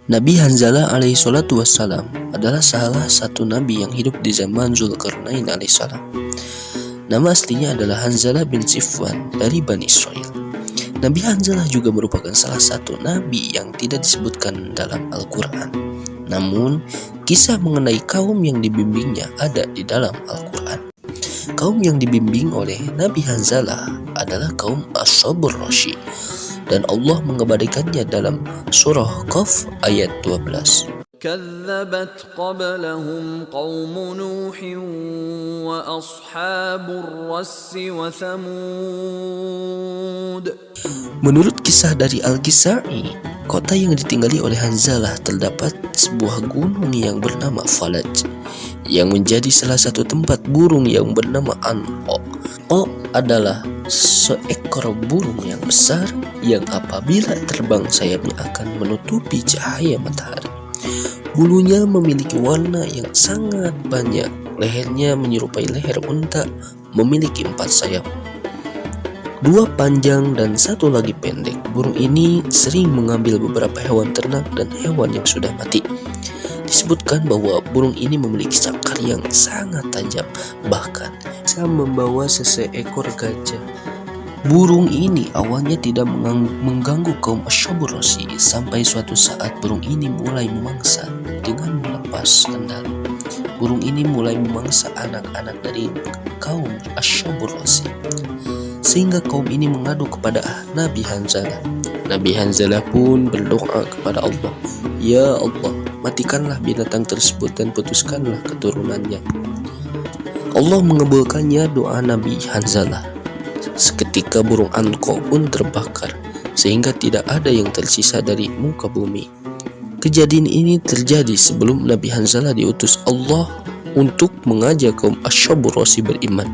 Nabi Hanzalah alaihi salatu wassalam adalah salah satu nabi yang hidup di zaman Zulkarnain alaihi salam. Nama aslinya adalah Hanzalah bin Sifwan dari Bani Israel. Nabi Hanzalah juga merupakan salah satu nabi yang tidak disebutkan dalam Al-Quran. Namun, kisah mengenai kaum yang dibimbingnya ada di dalam Al-Quran. Kaum yang dibimbing oleh Nabi Hanzalah adalah kaum Ashabur Rasy, dan Allah mengabadikannya dalam surah Qaf ayat 12. كذبت قبلهم قوم نوح وأصحاب الرس وثمود. Menurut kisah dari Al-Kisai, kota yang ditinggali oleh Hanzalah terdapat sebuah gunung yang bernama Falaj, yang menjadi salah satu tempat burung yang bernama Anqa. O adalah seekor burung yang besar yang apabila terbang sayapnya akan menutupi cahaya matahari. Bulunya memiliki warna yang sangat banyak. Lehernya menyerupai leher unta, memiliki 4 sayap, 2 panjang dan 1 lagi pendek. Burung ini sering mengambil beberapa hewan ternak dan hewan yang sudah mati. Disebutkan bahwa burung ini memiliki cakar yang sangat tajam, bahkan bisa membawa seekor gajah. Burung ini awalnya tidak mengganggu kaum Ashabur Rasy sampai suatu saat burung ini mulai memangsa dengan melepas kendali. Burung ini mulai memangsa anak-anak dari kaum Ashabur Rasy, sehingga kaum ini mengadu kepada Nabi Hanzalah. Nabi Hanzalah pun berdoa kepada Allah, "Ya Allah, matikanlah binatang tersebut dan putuskanlah keturunannya." Allah mengabulkannya doa Nabi Hanzalah. Seketika burung Anqa pun terbakar, sehingga tidak ada yang tersisa dari muka bumi. Kejadian ini terjadi sebelum Nabi Hanzalah diutus Allah untuk mengajak kaum Ashabur Rasy beriman.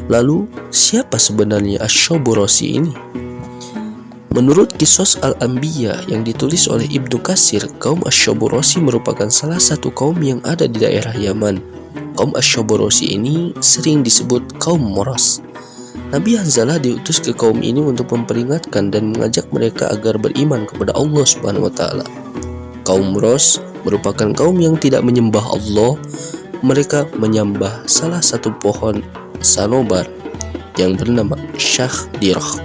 Lalu, siapa sebenarnya Ashabur Rasy ini? Menurut Qisas Al-Anbiya yang ditulis oleh Ibnu Katsir, kaum Ashabur Rasy merupakan salah satu kaum yang ada di daerah Yaman. Kaum Ashabur Rasy ini sering disebut kaum Muras. Nabi Hanzalah diutus ke kaum ini untuk memperingatkan dan mengajak mereka agar beriman kepada Allah Subhanahu wa taala. Kaum Muras merupakan kaum yang tidak menyembah Allah. Mereka menyembah salah satu pohon sanobar yang bernama Syahdirah.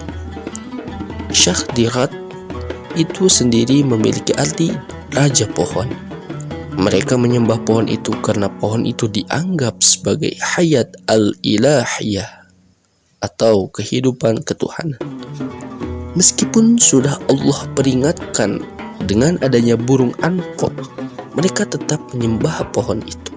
Syahdirat itu sendiri memiliki arti raja pohon. Mereka menyembah pohon itu karena pohon itu dianggap sebagai hayat al-ilahiyah atau kehidupan ketuhanan. Meskipun sudah Allah peringatkan dengan adanya burung Anqa, mereka tetap menyembah pohon itu.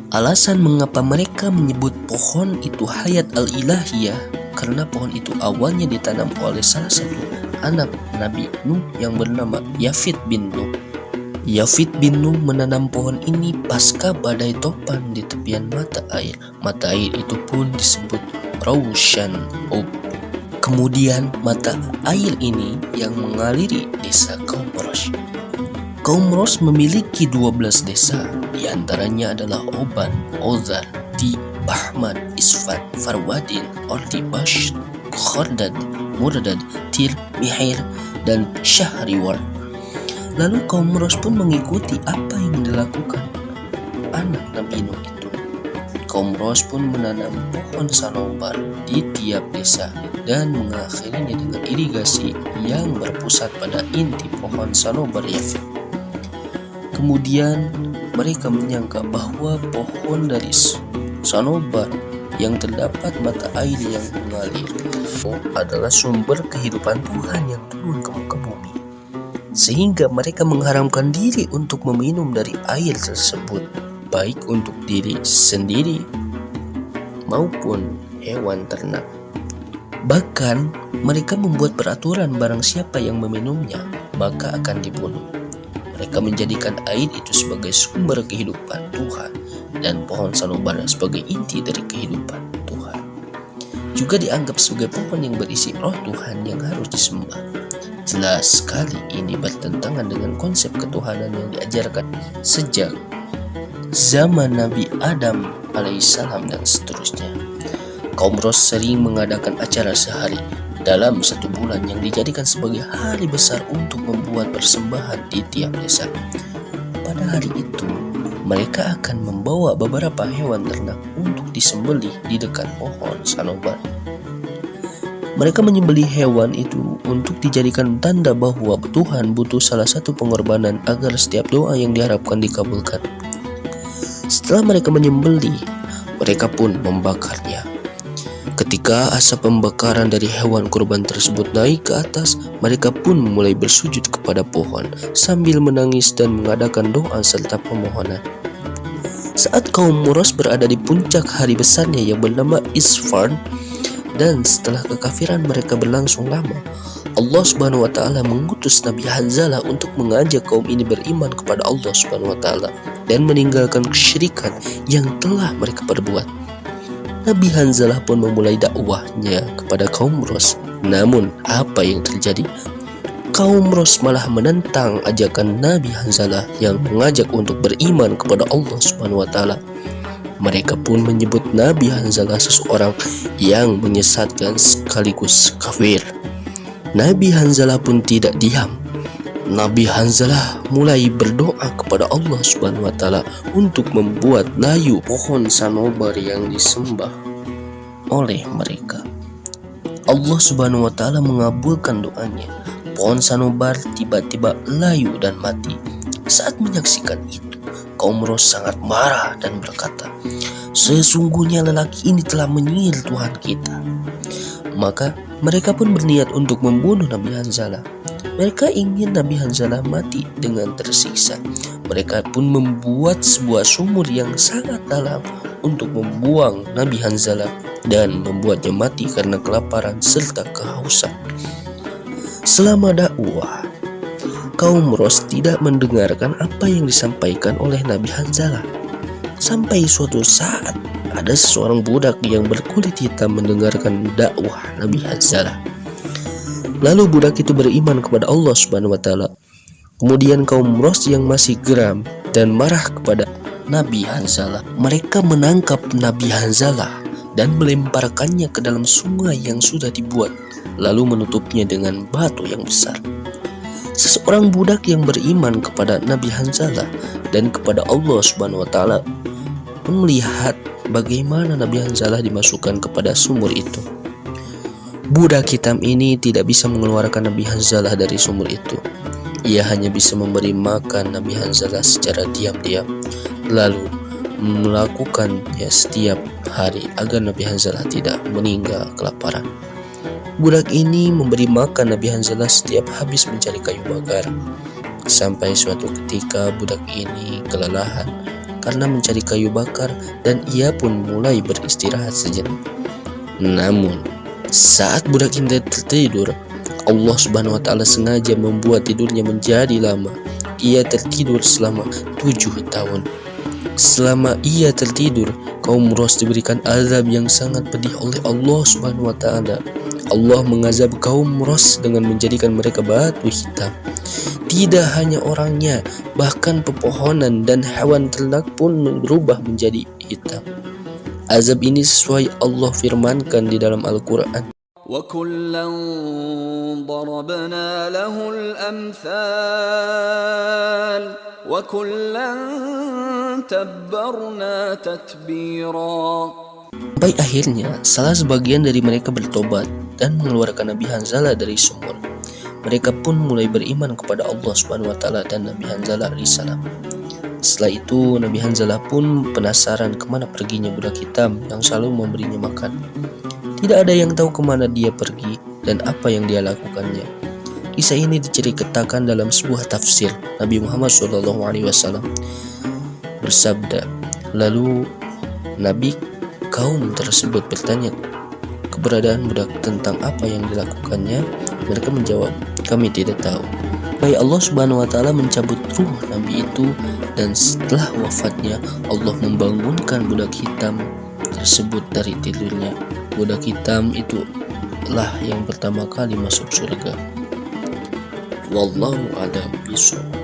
Alasan mengapa mereka menyebut pohon itu hayat al-ilahiyah karena pohon itu awalnya ditanam oleh salah satu anak Nabi Nuh yang bernama Yafid bin Nuh. Yafid bin Nuh menanam pohon ini pasca badai topan di tepian mata air. Mata air itu pun disebut Raushan Ub. Kemudian mata air ini yang mengaliri desa kaum Muras. Kaum Muras memiliki 12 desa, di antaranya adalah Oban, Ozar, Di, Bahman, Isfan, Farwadin, Ordi, Bash, Khordad, Murdad, Tir, Mihir, dan Syahriwar. Lalu kaum Muras pun mengikuti apa yang dilakukan anak Nabi Nuh itu. Kaum Muras pun menanam pohon sanobar di tiap desa dan mengakhirinya dengan irigasi yang berpusat pada inti pohon sanobar Yafid. Kemudian mereka menyangka bahwa pohon dari sanobar yang terdapat mata air yang mengalir adalah sumber kehidupan Tuhan yang turun ke muka bumi, sehingga mereka mengharamkan diri untuk meminum dari air tersebut, baik untuk diri sendiri maupun hewan ternak. Bahkan mereka membuat peraturan barang siapa yang meminumnya maka akan dibunuh. Mereka menjadikan air itu sebagai sumber kehidupan Tuhan dan pohon sanobar sebagai inti dari kehidupan Tuhan. Juga dianggap sebagai pohon yang berisi roh Tuhan yang harus disembah. Jelas sekali ini bertentangan dengan konsep ketuhanan yang diajarkan sejak zaman Nabi Adam alaihissalam dan seterusnya. Kaum Muras sering mengadakan acara sehari dalam 1 bulan yang dijadikan sebagai hari besar untuk membuat persembahan di tiap desa. Pada hari itu, mereka akan membawa beberapa hewan ternak untuk disembelih di dekat pohon sanobar. Mereka menyembelih hewan itu untuk dijadikan tanda bahwa Tuhan butuh salah satu pengorbanan agar setiap doa yang diharapkan dikabulkan. Setelah mereka menyembelih, mereka pun membakarnya. Ketika asap pembakaran dari hewan kurban tersebut naik ke atas, mereka pun mulai bersujud kepada pohon sambil menangis dan mengadakan doa serta pemohonan. Saat kaum Muras berada di puncak hari besarnya yang bernama Isfar, dan setelah kekafiran mereka berlangsung lama, Allah Subhanahu wa taala mengutus Nabi Hanzalah untuk mengajak kaum ini beriman kepada Allah Subhanahu wa taala dan meninggalkan kesyirikan yang telah mereka perbuat. Nabi Hanzalah pun memulai dakwahnya kepada kaum Ros. Namun apa yang terjadi? Kaum Ros malah menentang ajakan Nabi Hanzalah yang mengajak untuk beriman kepada Allah Subhanahu wa taala. Mereka pun menyebut Nabi Hanzalah seseorang yang menyesatkan sekaligus kafir. Nabi Hanzalah pun tidak diam. Nabi Hanzalah mulai berdoa kepada Allah Subhanahu wa taala untuk membuat layu pohon sanobar yang disembah oleh mereka. Allah Subhanahu wa taala mengabulkan doanya. Pohon sanobar tiba-tiba layu dan mati. Saat menyaksikan itu, kaum Ros sangat marah dan berkata, "Sesungguhnya lelaki ini telah menyihir Tuhan kita." Maka mereka pun berniat untuk membunuh Nabi Hanzalah. Mereka ingin Nabi Hanzalah mati dengan tersiksa. Mereka pun membuat sebuah sumur yang sangat dalam untuk membuang Nabi Hanzalah dan membuatnya mati karena kelaparan serta kehausan. Selama dakwah, kaum Ros tidak mendengarkan apa yang disampaikan oleh Nabi Hanzalah. Sampai suatu saat ada seseorang budak yang berkulit hitam mendengarkan dakwah Nabi Hanzalah. Lalu budak itu beriman kepada Allah Subhanahu wa taala. Kemudian kaum Ros yang masih geram dan marah kepada Nabi Hanzalah, mereka menangkap Nabi Hanzalah dan melemparkannya ke dalam sungai yang sudah dibuat, lalu menutupnya dengan batu yang besar. Seseorang budak yang beriman kepada Nabi Hanzalah dan kepada Allah Subhanahu wa taala pun melihat bagaimana Nabi Hanzalah dimasukkan kepada sumur itu. Budak hitam ini tidak bisa mengeluarkan Nabi Hanzalah dari sumur itu. Ia hanya bisa memberi makan Nabi Hanzalah secara diam-diam, lalu melakukannya setiap hari agar Nabi Hanzalah tidak meninggal kelaparan. Budak ini memberi makan Nabi Hanzalah setiap habis mencari kayu bakar. Sampai suatu ketika budak ini kelelahan karena mencari kayu bakar dan ia pun mulai beristirahat sejenak. Namun saat budak ini tertidur, Allah Subhanahu wa taala sengaja membuat tidurnya menjadi lama. Ia tertidur selama 7 tahun. Selama ia tertidur, kaum Ros diberikan azab yang sangat pedih oleh Allah Subhanahu wa taala. Allah mengazab kaum Ros dengan menjadikan mereka batu hitam. Tidak hanya orangnya, bahkan pepohonan dan hewan ternak pun berubah menjadi hitam. Azab ini sesuai Allah firmankan di dalam Al-Quran. وَكُلًّا ضَرَبْنَا لَهُ الْأَمْثَالَ وَكُلًّا تَبَّرْنَا تَتْبِيرًا. Sampai akhirnya salah sebagian dari mereka bertobat dan mengeluarkan Nabi Hanzalah dari sumur. Mereka pun mulai beriman kepada Allah Subhanahu wa taala dan Nabi Hanzalah alaihissalam. Setelah itu Nabi Hanzalah pun penasaran kemana perginya budak hitam yang selalu memberinya makan. Tidak ada yang tahu kemana dia pergi dan apa yang dia lakukannya. Kisah ini diceritakan dalam sebuah tafsir. Nabi Muhammad SAW bersabda, lalu Nabi kaum tersebut bertanya keberadaan budak tentang apa yang dilakukannya. Mereka menjawab, kami tidak tahu. Baik Allah Subhanahu wa taala mencabut ruh Nabi itu, dan setelah wafatnya Allah membangunkan budak hitam tersebut dari tidurnya. Budak hitam itu lah yang pertama kali masuk surga. Wallahu a'lam bishawab.